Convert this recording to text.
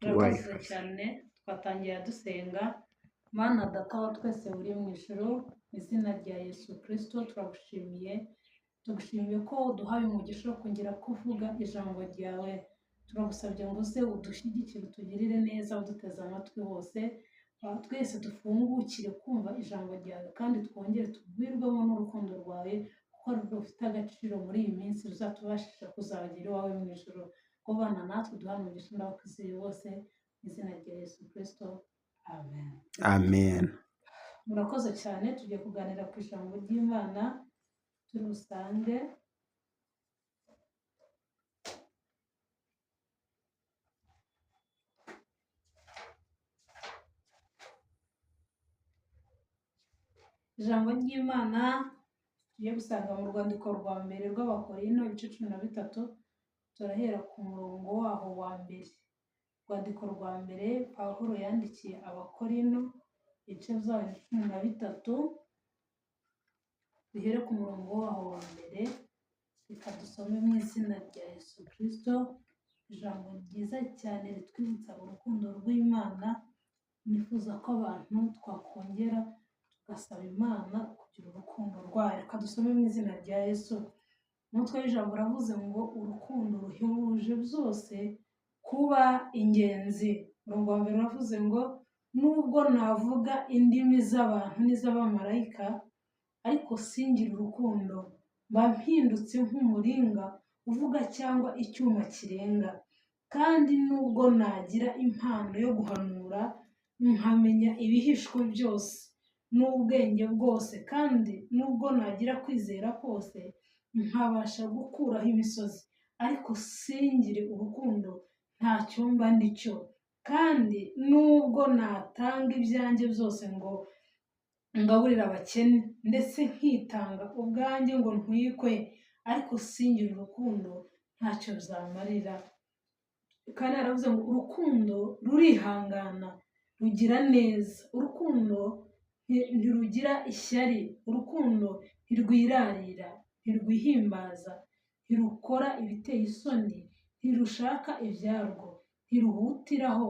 Murakoze cyane twatangiye dusenga. Mana data wa twese uri mu ijuru, mu izina rya Yesu Kristo turagushimiye. Tugushimiye ko uduhaye umugisha wo kongera kuvuga ijambo ryawe. Turagusabye ngo se udushyigikire, utugirire neza, uduteze amatwi hose. Twese dufungukire kumva ijambo ryawe kandi twongere tugwirwemo n'urukundo rwawe, kuko rufite agaciro muri iyi minsi, ruzatubashisha kuzagira iwawe mu ijuru. Kubana natwe duhana umugisha n'abakwizeye bose, mu izina rya Yesu Kristo, amen. Amen. Murakoze cyane. Tugiye kuganira ku ijambo ry'Imana turi busange ijambo ry'Imana tugiye gusanga mu rwandiko rwa mbere rw'Abakorinto ibice 13. Turahera ku murongo waho wa mbere. Urwandiko rwa mbere Pawulo yandikiye Abakorinto ibice byaho 13, bihere ku murongo waho wa mbere. Reka dusome mu izina rya Yesu Kristo. Ijambo ryiza cyane ritwibutsa urukundo rw'Imana. Nifuza ko abantu twakongera tugasaba Imana kugira urukundo rwayo. Reka dusome mu izina rya Yesu. Umutwe w'ijambo uravuze ngo urukundo ruhebuje byose kuba ingenzi. Umurongo wa mbere uravuze ngo nubwo navuga indimi z'abantu n'iz'abamarayika, ariko singira urukundo, mba mpindutse nk'umuringa uvuga cyangwa icyuma kirenga. Kandi nubwo nagira impano yo guhanura, nkamenya ibihishwe byose n'ubwenge bwose, kandi nubwo nagira kwizera kose, nkabasha gukuraho imisozi, ariko singire urukundo, ntacyo mba ndicyo. Kandi nubwo natanga ibyanjye byose ngo ngaburire abakene, ndetse nkitanga ubwanjye ngo ntwikwe, ariko singire urukundo, ntacyo byamarira. Kandi aravuze ngo urukundo rurihangana, rugira neza, urukundo ntirugira ishyari, urukundo ntirwirarira, ntirwihimbaza, ntirukora ibiteye isoni, ntirushaka ibyarwo, ntiruhutiraho